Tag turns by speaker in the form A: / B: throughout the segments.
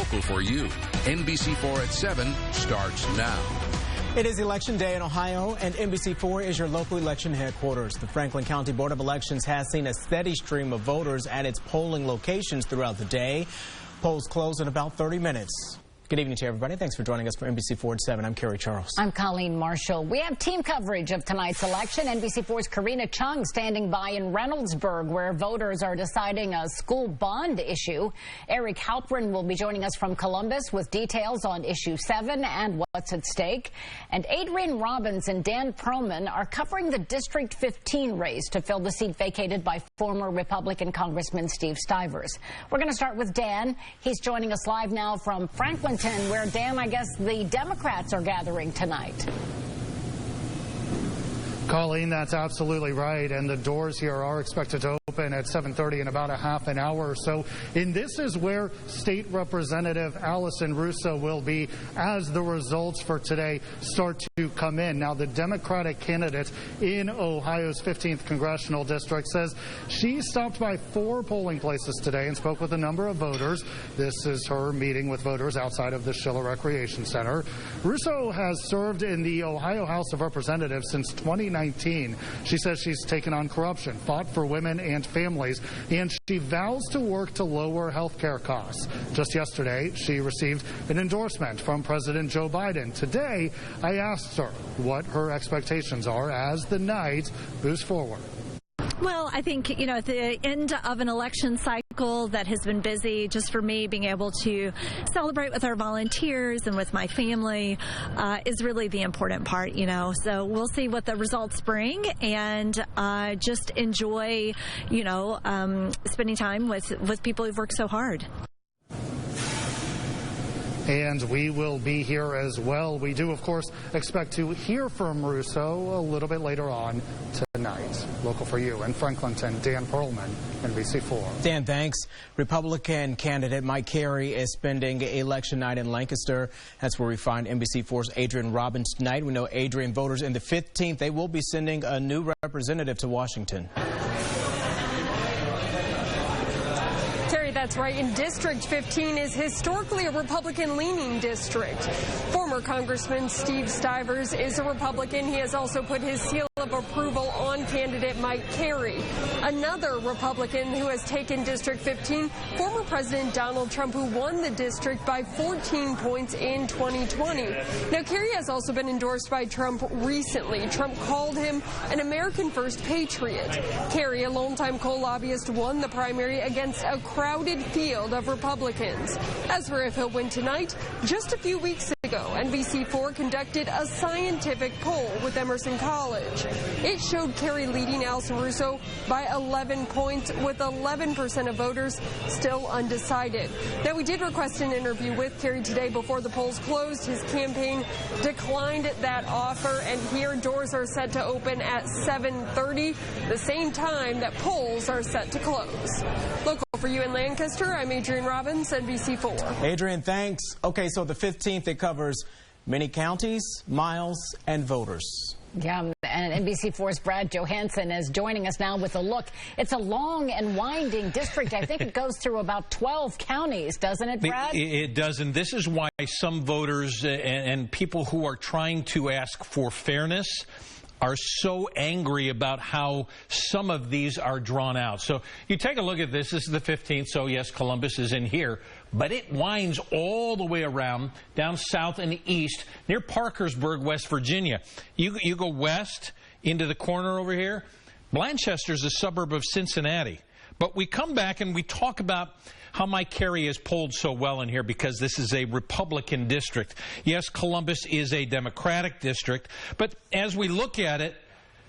A: Local for You. NBC4 at 7 starts now.
B: It is Election Day in Ohio, and NBC4 is your local election headquarters. The Franklin County Board of Elections has seen a steady stream of voters at its polling locations throughout the day. Polls close in about 30 minutes. Good evening to everybody. Thanks for joining us for NBC4 at 7. I'm Cory Charles.
C: I'm Colleen Marshall. We have team coverage of tonight's election. NBC4's Karina Chung standing by in Reynoldsburg, where voters are deciding a school bond issue. Eric Halprin will be joining us from Columbus with details on issue 7 and what's at stake. And Adrian Robbins and Dan Perlman are covering the District 15 race to fill the seat vacated by former Republican Congressman Steve Stivers. We're going to start with Dan. He's joining us live now from Franklin, where, Dan, I guess the Democrats are gathering tonight.
D: Colleen, that's absolutely right, and the doors here are expected to open at 7:30 in about a half an hour or so. And this is where State Representative Allison Russo will be as the results for today start to come in. Now, the Democratic candidate in Ohio's 15th Congressional District says she stopped by 4 polling places today and spoke with a number of voters. This is her meeting with voters outside of the Schiller Recreation Center. Russo has served in the Ohio House of Representatives since 2019. She says she's taken on corruption, fought for women and families, and she vows to work to lower health care costs. Just yesterday, she received an endorsement from President Joe Biden. Today, I asked her what her expectations are as the night moves forward.
E: Well, I think, at the end of an election cycle that has been busy, just for me, being able to celebrate with our volunteers and with my family is really the important part, So we'll see what the results bring and just enjoy, spending time with people who've worked so hard.
D: And we will be here as well. We do, of course, expect to hear from Russo a little bit later on tonight. Local for You in Franklinton, Dan Perlman, NBC4.
B: Dan, thanks. Republican candidate Mike Carey is spending election night in Lancaster. That's where we find NBC4's Adrian Robbins tonight. We know Adrian voters in the 15th, they will be sending a new representative to Washington.
F: That's right. In District 15 is historically a Republican-leaning district. Former Congressman Steve Stivers is a Republican. He has also put his seal of approval on candidate Mike Carey. Another Republican who has taken District 15, former President Donald Trump, who won the district by 14 points in 2020. Now, Carey has also been endorsed by Trump recently. Trump called him an American First patriot. Carey, a longtime coal lobbyist, won the primary against a crowded field of Republicans. As for if he'll win tonight, just a few weeks ago, NBC4 conducted a scientific poll with Emerson College. It showed Carey leading Allison Russo by 11 points, with 11% of voters still undecided. Now, we did request an interview with Carey today before the polls closed. His campaign declined that offer, and here doors are set to open at 7:30, the same time that polls are set to close. Local for You in Lancaster, I'm Adrian Robbins, NBC4.
B: Adrian, thanks. Okay, so the 15th, it covers many counties, miles, and voters.
C: Yeah, and NBC4's Brad Johansson is joining us now with a look. It's a long and winding district. I think it goes through about 12 counties, doesn't it, Brad?
G: It does, and this is why some voters and people who are trying to ask for fairness are so angry about how some of these are drawn out. So you take a look at this. This is the 15th, so yes, Columbus is in here. But it winds all the way around, down south and east, near Parkersburg, West Virginia. You go west into the corner over here. Blanchester's a suburb of Cincinnati. But we come back and we talk about how Mike Carey has polled so well in here because this is a Republican district. Yes, Columbus is a Democratic district, but as we look at it,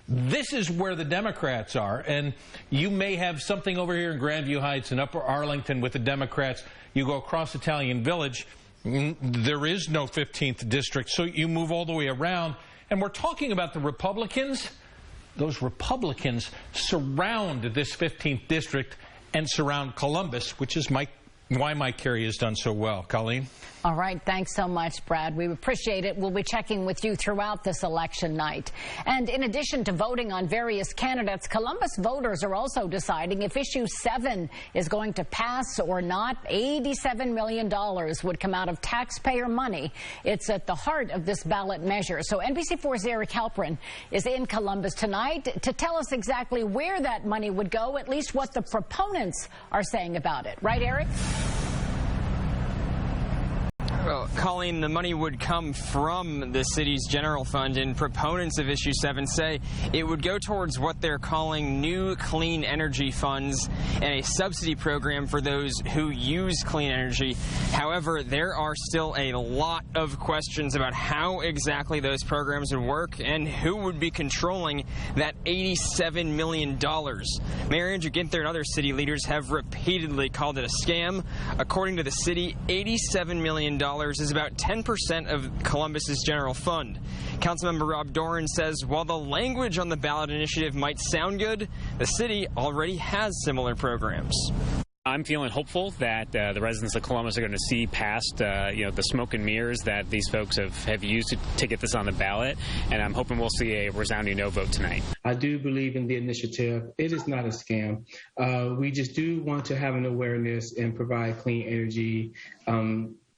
G: this is where the Democrats are. And you may have something over here in Grandview Heights and Upper Arlington with the Democrats. You go across Italian Village, there is no 15th district, so you move all the way around. And we're talking about the Republicans. Those Republicans surround this 15th district and surround Columbus, which is Mike why Mike Carey has done so well. Colleen?
C: All right. Thanks so much, Brad. We appreciate it. We'll be checking with you throughout this election night. And in addition to voting on various candidates, Columbus voters are also deciding if Issue 7 is going to pass or not. $87 million would come out of taxpayer money. It's at the heart of this ballot measure. So NBC4's Eric Halperin is in Columbus tonight to tell us exactly where that money would go, at least what the proponents are saying about it. Right, Eric?
H: Well, Colleen, the money would come from the city's general fund, and proponents of Issue 7 say it would go towards what they're calling new clean energy funds and a subsidy program for those who use clean energy. However, there are still a lot of questions about how exactly those programs would work and who would be controlling that $87 million. Mayor Andrew Ginther and other city leaders have repeatedly called it a scam. According to the city, $87 million is about 10% of Columbus's general fund. Councilmember Rob Doran says while the language on the ballot initiative might sound good, the city already has similar programs.
I: I'm feeling hopeful that the residents of Columbus are going to see past the smoke and mirrors that these folks have used to get this on the ballot, and I'm hoping we'll see a resounding no vote tonight.
J: I do believe in the initiative. It is not a scam. We just do want to have an awareness and provide clean energy,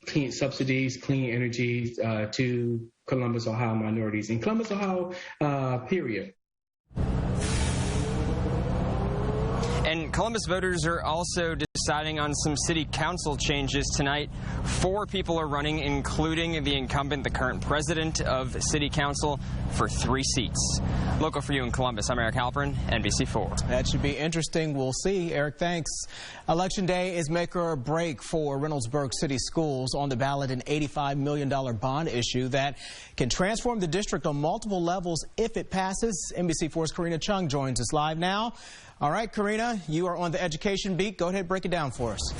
J: clean subsidies, clean energy to Columbus, Ohio minorities in Columbus, Ohio, period.
H: And Columbus voters are also deciding on some city council changes tonight. 4 people are running, including the incumbent, the current president of city council, for 3 seats. Local for you in Columbus, I'm Eric Halperin, NBC4.
B: That should be interesting. We'll see. Eric, thanks. Election day is make or break for Reynoldsburg City Schools. On the ballot, an $85 million bond issue that can transform the district on multiple levels if it passes. NBC4's Karina Chung joins us live now. All right, Karina, you are on the education beat. Go ahead, break it down for us.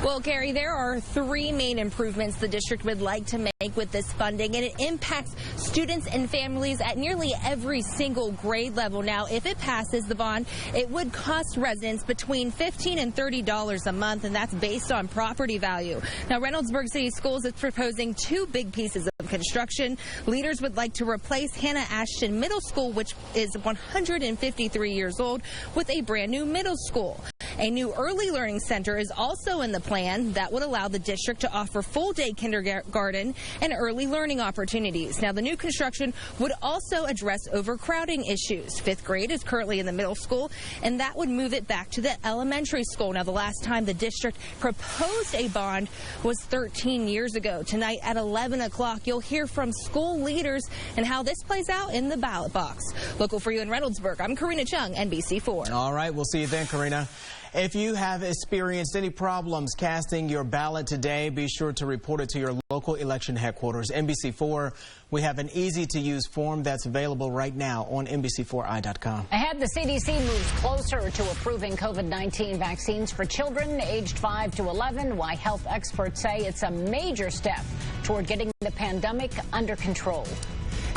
K: Well, Gary, there are 3 main improvements the district would like to make with this funding, and it impacts students and families at nearly every single grade level. Now, if it passes the bond, it would cost residents between $15 and $30 a month, and that's based on property value. Now, Reynoldsburg City Schools is proposing 2 big pieces of construction. Leaders would like to replace Hannah Ashton Middle School, which is 153 years old, with a brand new middle school. A new early learning center is also in the plan that would allow the district to offer full-day kindergarten and early learning opportunities. Now, the new construction would also address overcrowding issues. 5th grade is currently in the middle school, and that would move it back to the elementary school. Now, the last time the district proposed a bond was 13 years ago. Tonight at 11 o'clock, you'll hear from school leaders and how this plays out in the ballot box. Local for you in Reynoldsburg, I'm Karina Chung, NBC4.
B: All right, we'll see you then, Karina. If you have experienced any problems casting your ballot today, be sure to report it to your local election headquarters. NBC4, we have an easy-to-use form that's available right now on NBC4i.com.
C: Ahead, the CDC moves closer to approving COVID-19 vaccines for children aged 5 to 11, why health experts say it's a major step toward getting the pandemic under control.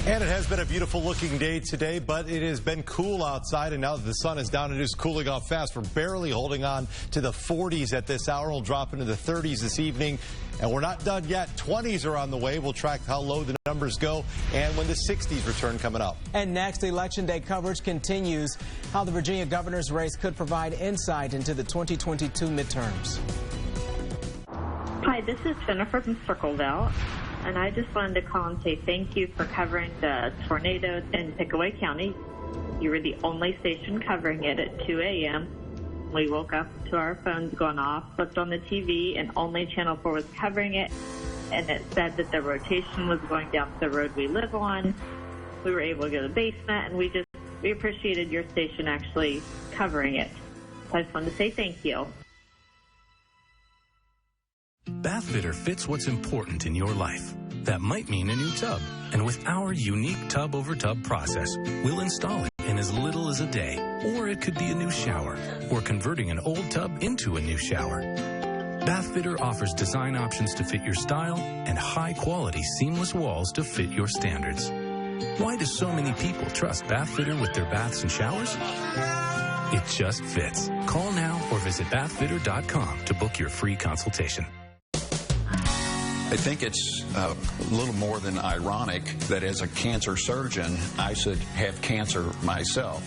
L: And it has been a beautiful looking day today, but it has been cool outside, and now that the sun is down, it is cooling off fast. We're barely holding on to the 40s at this hour. We'll drop into the 30s this evening, and we're not done yet. 20s are on the way. We'll track how low the numbers go and when the 60s return coming up.
B: And next, Election Day coverage continues. How the Virginia governor's race could provide insight into the 2022 midterms.
M: Hi, this is Jennifer from Circleville. And I just wanted to call and say thank you for covering the tornadoes in Pickaway County. You were the only station covering it at 2 a.m. We woke up to our phones going off, looked on the TV, and only Channel 4 was covering it. And it said that the rotation was going down the road we live on. We were able to go to the basement, and we appreciated your station actually covering it. So I just wanted to say thank you.
N: Bathfitter fits what's important in your life. That might mean a new tub. And with our unique tub-over-tub process, we'll install it in as little as a day. Or it could be a new shower, or converting an old tub into a new shower. Bathfitter offers design options to fit your style and high-quality seamless walls to fit your standards. Why do so many people trust Bathfitter with their baths and showers? It just fits. Call now or visit bathfitter.com to book your free consultation.
O: I think it's a little more than ironic that as a cancer surgeon, I should have cancer myself.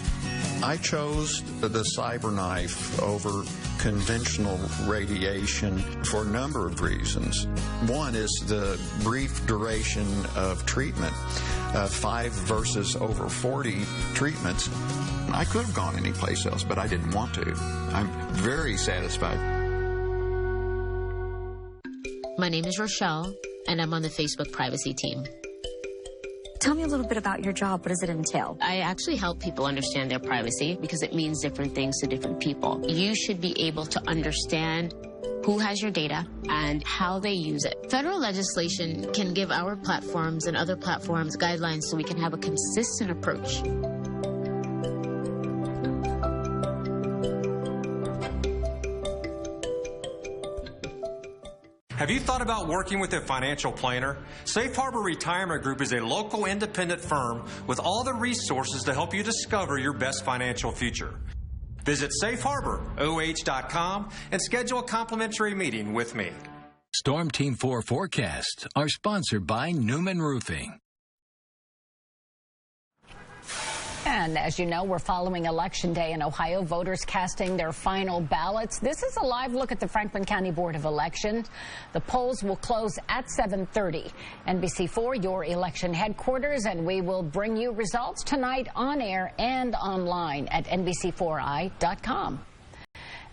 O: I chose the CyberKnife over conventional radiation for a number of reasons. One is the brief duration of treatment, 5 versus over 40 treatments. I could have gone anyplace else, but I didn't want to. I'm very satisfied.
P: My name is Rochelle, and I'm on the Facebook privacy team.
Q: Tell me a little bit about your job. What does it entail?
P: I actually help people understand their privacy because it means different things to different people. You should be able to understand who has your data and how they use it. Federal legislation can give our platforms and other platforms guidelines so we can have a consistent approach.
R: Have you thought about working with a financial planner? Safe Harbor Retirement Group is a local independent firm with all the resources to help you discover your best financial future. Visit safeharboroh.com and schedule a complimentary meeting with me.
A: Storm Team 4 forecasts are sponsored by Newman Roofing.
C: And as you know, we're following Election Day in Ohio, voters casting their final ballots. This is a live look at the Franklin County Board of Elections. The polls will close at 7:30. NBC4, your election headquarters, and we will bring you results tonight on air and online at NBC4i.com.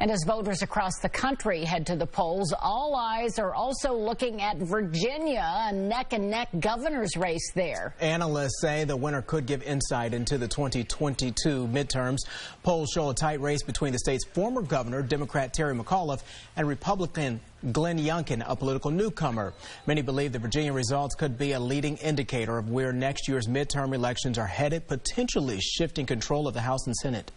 C: And as voters across the country head to the polls, all eyes are also looking at Virginia, a neck-and-neck governor's race there.
B: Analysts say the winner could give insight into the 2022 midterms. Polls show a tight race between the state's former governor, Democrat Terry McAuliffe, and Republican Glenn Youngkin, a political newcomer. Many believe the Virginia results could be a leading indicator of where next year's midterm elections are headed, potentially shifting control of the House and Senate.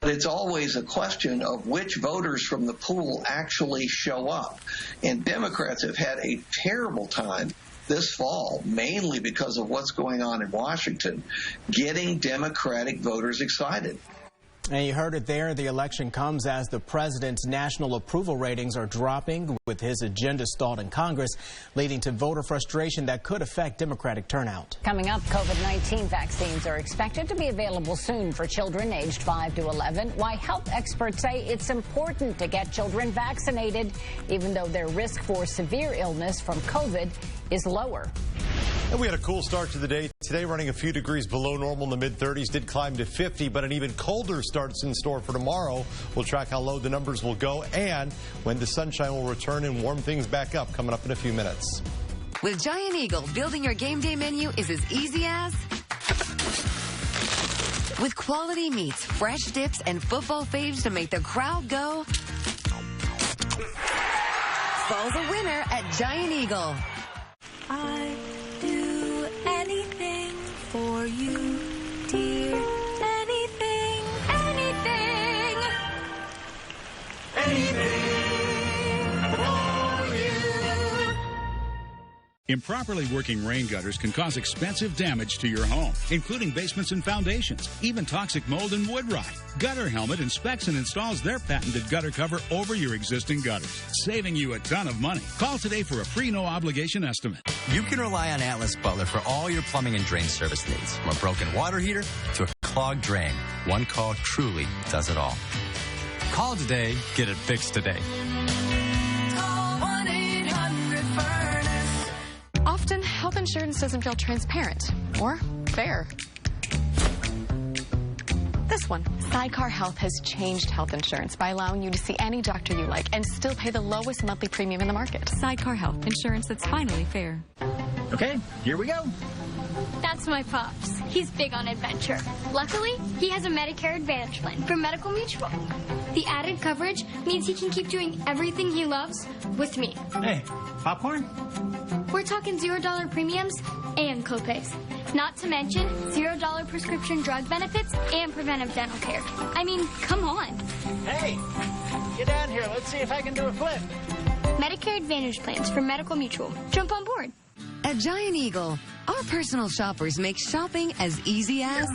S: It's always a question of which voters from the pool actually show up. And Democrats have had a terrible time this fall, mainly because of what's going on in Washington, getting Democratic voters excited.
B: And you heard it there. The election comes as the president's national approval ratings are dropping, with his agenda stalled in Congress, leading to voter frustration that could affect Democratic turnout.
C: Coming up, COVID-19 vaccines are expected to be available soon for children aged 5 to 11. Why health experts say it's important to get children vaccinated, even though their risk for severe illness from COVID is lower.
L: And we had a cool start to the day today, running a few degrees below normal in the mid-30s, did climb to 50, but an even colder start's in store for tomorrow. We'll track how low the numbers will go and when the sunshine will return and warm things back up, coming up in a few minutes.
T: With Giant Eagle, building your game day menu is as easy as... With quality meats, fresh dips, and football faves to make the crowd go... Fall's a winner at Giant Eagle.
Q: I do anything for you, dear. Anything, anything. Anything for you.
U: Improperly working rain gutters can cause expensive damage to your home, including basements and foundations, even toxic mold and wood rot. Gutter Helmet inspects and installs their patented gutter cover over your existing gutters, saving you a ton of money. Call today for a free no-obligation estimate.
V: You can rely on Atlas Butler for all your plumbing and drain service needs, from a broken water heater to a clogged drain. One call truly does it all. Call today, get it fixed today.
Q: Call 1-800-FURNACE.
W: Often, health insurance doesn't feel transparent or fair. This one, Sidecar Health, has changed health insurance by allowing you to see any doctor you like and still pay the lowest monthly premium in the market.
X: Sidecar Health, insurance that's finally fair.
Y: Okay, here we go.
Z: That's my pops. He's big on adventure. Luckily, he has a Medicare Advantage plan from Medical Mutual. The added coverage means he can keep doing everything he loves with me.
Y: Hey, popcorn?
Z: We're talking $0 premiums and copays. Not to mention $0 prescription drug benefits and preventive dental care. I mean, come on.
Y: Hey, get down here. Let's see if I can do a flip.
Z: Medicare Advantage plans from Medical Mutual. Jump on board.
T: At Giant Eagle, our personal shoppers make shopping as easy as...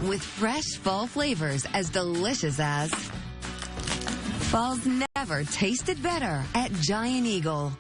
T: with fresh fall flavors as delicious as fall's never tasted better at Giant Eagle.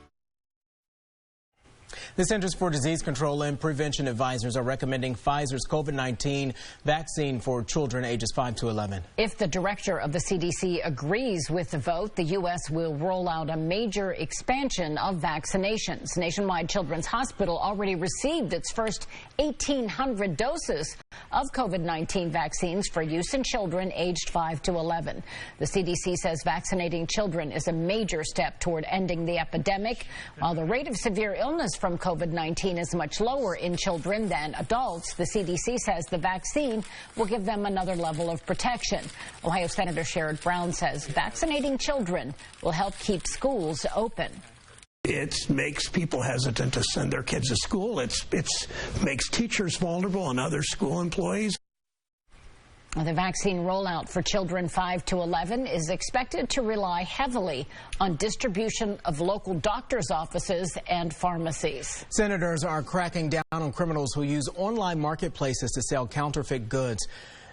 B: The Centers for Disease Control and Prevention advisors are recommending Pfizer's COVID-19 vaccine for children ages 5 to 11.
C: If the director of the CDC agrees with the vote, the U.S. will roll out a major expansion of vaccinations. Nationwide Children's Hospital already received its first 1,800 doses of COVID-19 vaccines for use in children aged 5 to 11. The CDC says vaccinating children is a major step toward ending the epidemic, while the rate of severe illness from COVID-19 is much lower in children than adults. The CDC says the vaccine will give them another level of protection. Ohio Senator Sherrod Brown says vaccinating children will help keep schools open.
D: It makes people hesitant to send their kids to school. It makes teachers vulnerable and other school employees.
C: The vaccine rollout for children 5 to 11 is expected to rely heavily on distribution of local doctors' offices and pharmacies.
B: Senators are cracking down on criminals who use online marketplaces to sell counterfeit goods.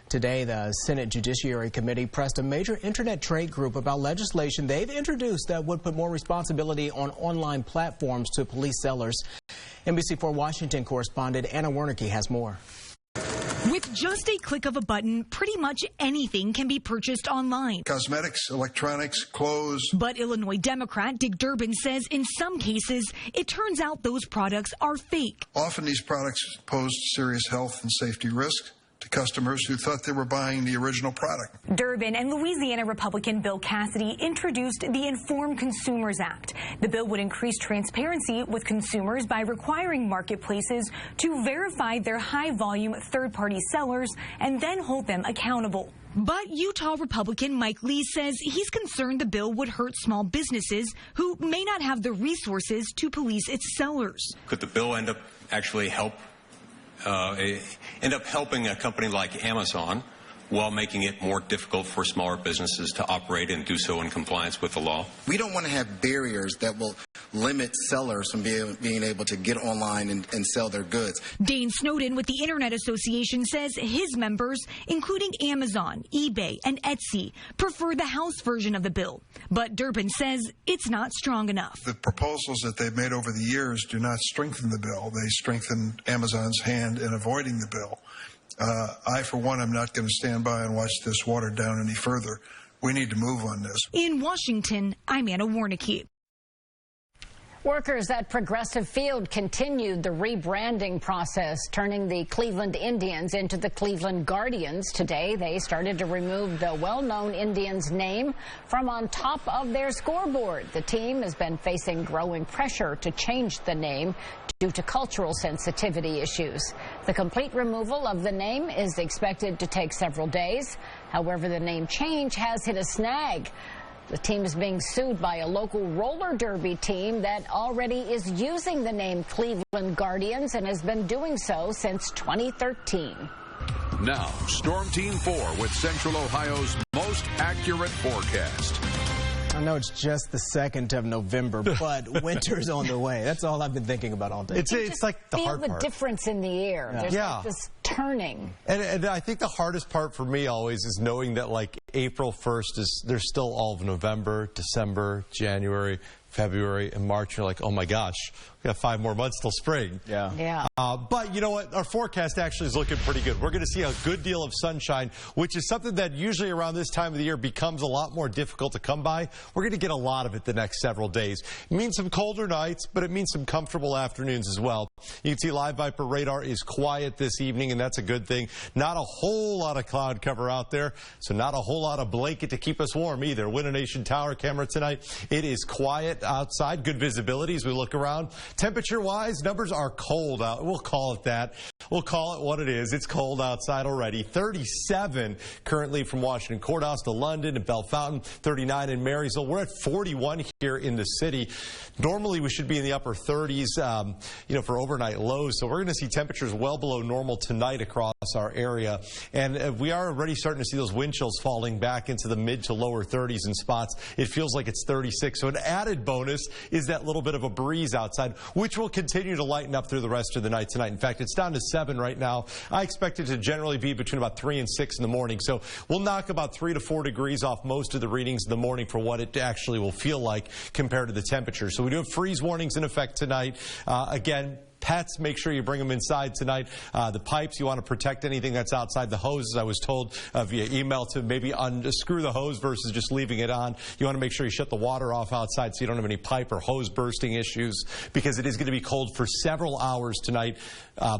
B: Today, the Senate Judiciary Committee pressed a major internet trade group about legislation they've introduced that would put more responsibility on online platforms to police sellers. NBC4 Washington correspondent Anna Wernicke has more.
E: With just a click of a button, pretty much anything can be purchased online.
F: Cosmetics, electronics, clothes.
E: But Illinois Democrat Dick Durbin says in some cases, it turns out those products are fake.
F: Often these products pose serious health and safety risks to customers who thought they were buying the original product.
E: Durbin and Louisiana Republican Bill Cassidy introduced the Informed Consumers Act. The bill would increase transparency with consumers by requiring marketplaces to verify their high-volume third-party sellers and then hold them accountable. But Utah Republican Mike Lee says he's concerned the bill would hurt small businesses who may not have the resources to police its sellers.
G: Could the bill end up actually end up helping a company like Amazon while making it more difficult for smaller businesses to operate and do so in compliance with the law?
I: We don't want to have barriers that will limit sellers from being able to get online and sell their goods.
E: Dane Snowden with the Internet Association says his members, including Amazon, eBay, and Etsy, prefer the House version of the bill. But Durbin says it's not strong enough.
F: The proposals that they've made over the years do not strengthen the bill. They strengthen Amazon's hand in avoiding the bill. I, for one, am not going to stand by and watch this watered down any further. We need to move on this.
E: In Washington, I'm Anna Wernicke.
C: Workers at Progressive Field continued the rebranding process, turning the Cleveland Indians into the Cleveland Guardians. Today, they started to remove the well-known Indians name from on top of their scoreboard. The team has been facing growing pressure to change the name due to cultural sensitivity issues. The complete removal of the name is expected to take several days. However, the name change has hit a snag. The team is being sued by a local roller derby team that already is using the name Cleveland Guardians and has been doing so since 2013.
J: Now, Storm Team 4 with Central Ohio's most accurate forecast.
B: I know it's just the 2nd of November, but winter's on the way. That's all I've been thinking about all day. It's like the hard part.
C: Feel the difference in the air.
B: Yeah.
C: There's like this turning.
L: And I think the hardest part for me always is knowing that like April 1st there's still all of November, December, January, February, and March. You're like, oh my gosh, we got 5 more months till spring.
C: Yeah.
L: But you know what? Our forecast actually is looking pretty good. We're going to see a good deal of sunshine, which is something that usually around this time of the year becomes a lot more difficult to come by. We're going to get a lot of it the next several days. It means some colder nights, but it means some comfortable afternoons as well. You can see Live Viper radar is quiet this evening, and that's a good thing. Not a whole lot of cloud cover out there, so not a whole lot of blanket to keep us warm either. Winter Nation Tower camera tonight. It is quiet outside. Good visibility as we look around. Temperature-wise, numbers are cold out. We'll call it that. We'll call it what it is. It's cold outside already. 37 currently from Washington Courthouse to London and Bell Fountain. 39 in Marysville. We're at 41 here in the city. Normally we should be in the upper 30s, for overnight lows. So we're going to see temperatures well below normal tonight across our area. And we are already starting to see those wind chills falling back into the mid to lower 30s in spots. It feels like it's 36. So an added bonus is that little bit of a breeze outside, which will continue to lighten up through the rest of the night tonight. In fact, it's down to 7 right now. I expect it to generally be between about 3 and 6 in the morning. So we'll knock about 3 to 4 degrees off most of the readings in the morning for what it actually will feel like compared to the temperature. So we do have freeze warnings in effect tonight. Again, pets, make sure you bring them inside tonight. The pipes, you want to protect anything that's outside the hoses. I was told via email to maybe unscrew the hose versus just leaving it on. You want to make sure you shut the water off outside so you don't have any pipe or hose bursting issues, because it is going to be cold for several hours tonight,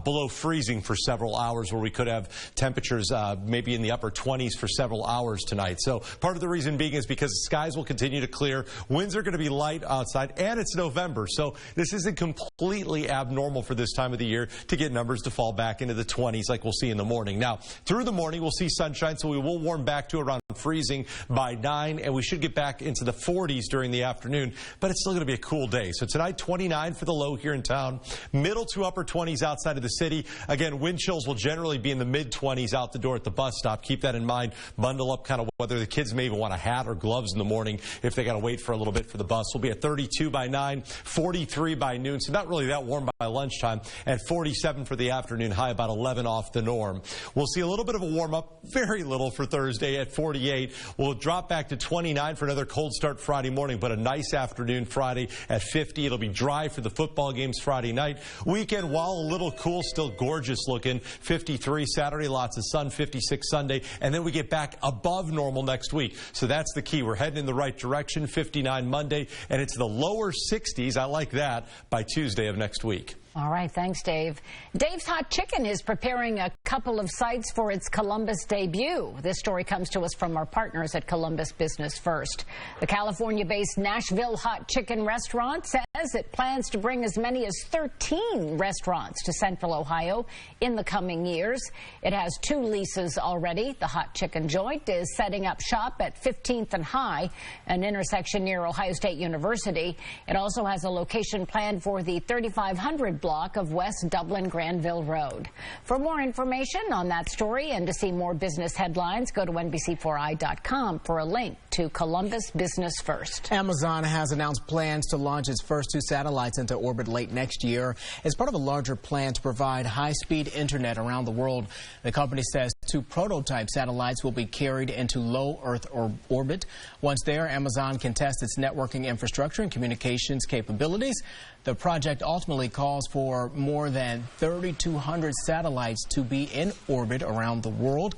L: below freezing for several hours, where we could have temperatures maybe in the upper 20s for several hours tonight. So part of the reason being is because the skies will continue to clear. Winds are going to be light outside, and it's November. So this isn't completely abnormal for this time of the year to get numbers to fall back into the 20s like we'll see in the morning. Now, through the morning, we'll see sunshine, so we will warm back to around freezing by 9, and we should get back into the 40s during the afternoon, but it's still going to be a cool day. So tonight, 29 for the low here in town, middle to upper 20s outside of the city. Again, wind chills will generally be in the mid-20s out the door at the bus stop. Keep that in mind. Bundle up kind of whether the kids may even want a hat or gloves in the morning if they got to wait for a little bit for the bus. We'll be at 32 by 9, 43 by noon, so not really that warm by lunchtime, and 47 for the afternoon, high about 11 off the norm. We'll see a little bit of a warm-up, very little for Thursday at 48. We'll drop back to 29 for another cold start Friday morning, but a nice afternoon Friday at 50. It'll be dry for the football games Friday night. Weekend, while a little cool, still gorgeous looking. 53 Saturday, lots of sun, 56 Sunday, and then we get back above normal next week. So that's the key. We're heading in the right direction. 59 Monday, and it's the lower 60s. I like that by Tuesday of next week.
C: All right, thanks, Dave. Dave's Hot Chicken is preparing a couple of sites for its Columbus debut. This story comes to us from our partners at Columbus Business First. The California-based Nashville Hot Chicken restaurant says it plans to bring as many as 13 restaurants to Central Ohio in the coming years. It has 2 leases already. The Hot Chicken joint is setting up shop at 15th and High, an intersection near Ohio State University. It also has a location planned for the 3500 block of West Dublin Granville Road. For more information on that story and to see more business headlines, go to NBC4i.com for a link to Columbus Business First.
B: Amazon has announced plans to launch its first 2 satellites into orbit late next year as part of a larger plan to provide high-speed internet around the world. The company says 2 prototype satellites will be carried into low Earth orbit. Once there, Amazon can test its networking infrastructure and communications capabilities. The project ultimately calls for more than 3,200 satellites to be in orbit around the world.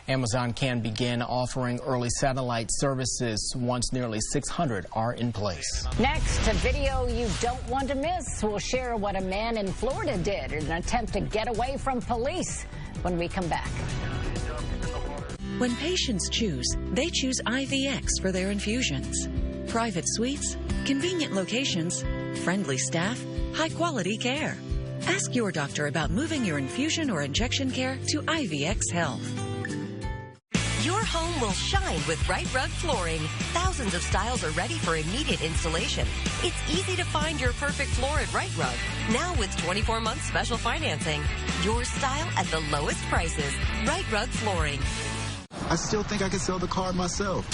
B: Amazon can begin offering early satellite services once nearly 600 are in place.
C: Next, a video you don't want to miss. We'll share what a man in Florida did in an attempt to get away from police when we come back.
H: When patients choose, they choose IVX for their infusions. Private suites, convenient locations, friendly staff, high-quality care. Ask your doctor about moving your infusion or injection care to IVX Health.
K: Your home will shine with Right Rug flooring. Thousands of styles are ready for immediate installation. It's easy to find your perfect floor at Right Rug. Now with 24-month special financing. Your style at the lowest prices. Right Rug flooring.
M: I still think I can sell the car myself.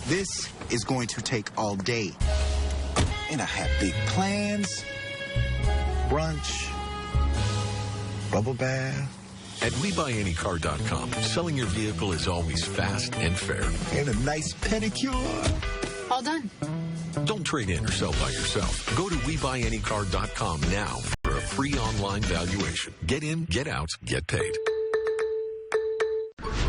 M: This is going to take all day. And I have big plans. Brunch. Bubble bath.
J: At WeBuyAnyCar.com, selling your vehicle is always fast and fair.
M: And a nice pedicure.
K: All done.
J: Don't trade in or sell by yourself. Go to WeBuyAnyCar.com now for a free online valuation. Get in, get out, get paid.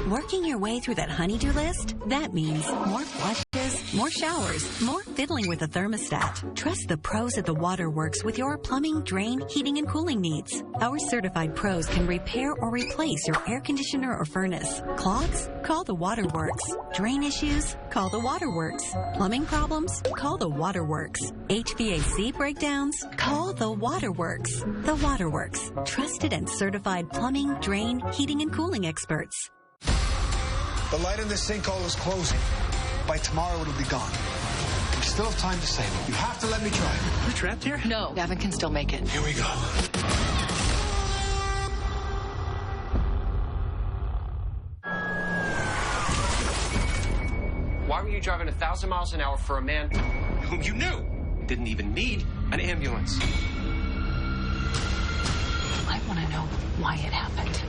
N: Working your way through that honey-do list? That means more flushes, more showers, more fiddling with the thermostat. Trust the pros at the Waterworks with your plumbing, drain, heating, and cooling needs. Our certified pros can repair or replace your air conditioner or furnace. Clogs? Call the Waterworks. Drain issues? Call the Waterworks. Plumbing problems? Call the Waterworks. HVAC breakdowns? Call the Waterworks. The Waterworks. Trusted and certified plumbing, drain, heating, and cooling experts.
O: The light in this sinkhole is closing. By tomorrow, it'll be gone. We still have time to save it. You have to let me try.
P: We're trapped here?
W: No, Gavin can still make it.
O: Here we go.
R: Why were you driving 1,000 miles an hour for a man whom you knew didn't even need an ambulance?
A: I want to know why it happened.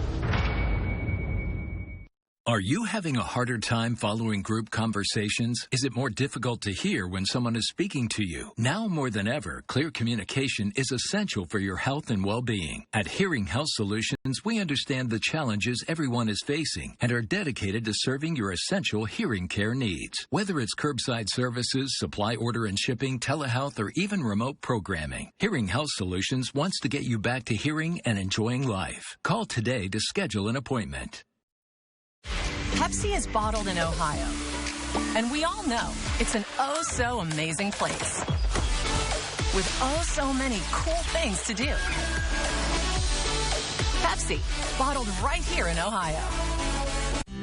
P: Are you having a harder time following group conversations? Is it more difficult to hear when someone is speaking to you? Now more than ever, clear communication is essential for your health and well-being. At Hearing Health Solutions, we understand the challenges everyone is facing and are dedicated to serving your essential hearing care needs. Whether it's curbside services, supply order and shipping, telehealth, or even remote programming, Hearing Health Solutions wants to get you back to hearing and enjoying life. Call today to schedule an appointment.
Q: Pepsi is bottled in Ohio, and we all know it's an oh-so-amazing place with oh-so many cool things to do. Pepsi, bottled right here in Ohio.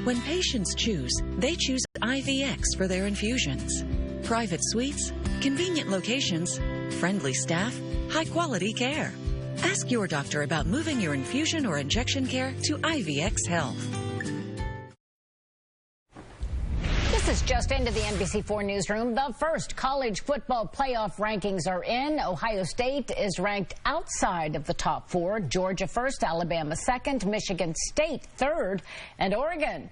H: When patients choose, they choose IVX for their infusions. Private suites, convenient locations, friendly staff, high-quality care. Ask your doctor about moving your infusion or injection care to IVX Health.
C: This is just into the NBC4 newsroom. The first college football playoff rankings are in. Ohio State is ranked outside of the top 4. Georgia first, Alabama second, Michigan State third, and Oregon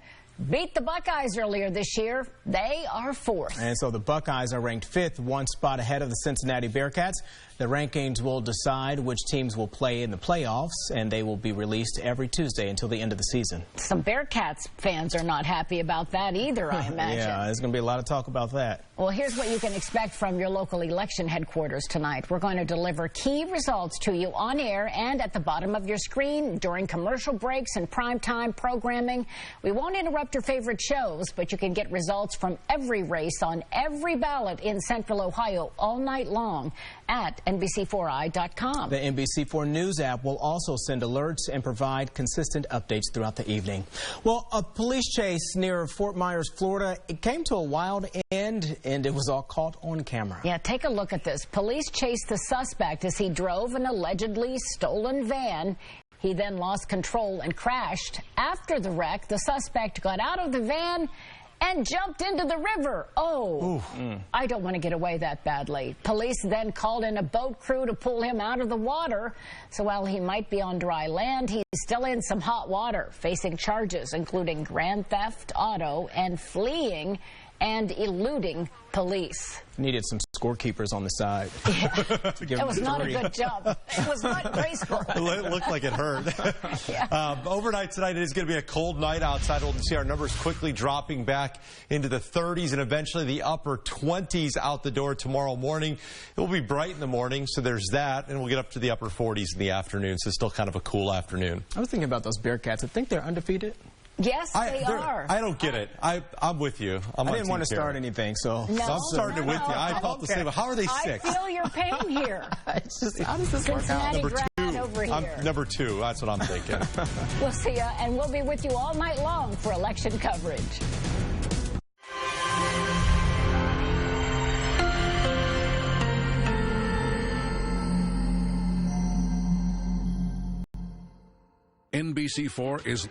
C: beat the Buckeyes earlier this year. They are 4th.
B: And so the Buckeyes are ranked 5th, one spot ahead of the Cincinnati Bearcats. The rankings will decide which teams will play in the playoffs, and they will be released every Tuesday until the end of the season.
C: Some Bearcats fans are not happy about that either, I imagine.
B: Yeah, there's going to be a lot of talk about that.
C: Well, here's what you can expect from your local election headquarters tonight. We're going to deliver key results to you on air and at the bottom of your screen during commercial breaks and primetime programming. We won't interrupt your favorite shows, but you can get results from every race on every ballot in Central Ohio all night long at NBC4i.com.
B: The NBC4 News app will also send alerts and provide consistent updates throughout the evening. Well, a police chase near Fort Myers, Florida, it came to a wild end, and it was all caught on camera.
C: Yeah, take a look at this. Police chased the suspect as he drove an allegedly stolen van. He then lost control and crashed. After the wreck, the suspect got out of the van and jumped into the river. Oh, I don't want to get away that badly. Police then called in a boat crew to pull him out of the water. So while he might be on dry land, he's still in some hot water, facing charges including grand theft, auto, and fleeing and eluding police.
B: Needed some scorekeepers on the side.
C: Yeah. It was not a good jump. It was not graceful.
L: It looked like it hurt.
C: Yeah.
L: Overnight tonight, it is going to be a cold night outside. We'll see our numbers quickly dropping back into the 30s and eventually the upper 20s out the door tomorrow morning. It will be bright in the morning, so there's that, and we'll get up to the upper 40s in the afternoon, so still kind of a cool afternoon.
B: I was thinking about those Bearcats. I think they're undefeated.
C: Yes, they are.
L: I don't get it. I'm with you.
B: I didn't want to start anything, so
L: I'm starting with you. I felt the same. How are they 6?
C: I feel your pain here.
B: It's just, how does this work out?
L: Number 2.
C: Over here.
L: I'm number 2. That's what I'm thinking.
C: We'll see you, and we'll be with you all night long for election coverage.
S: NBC4 is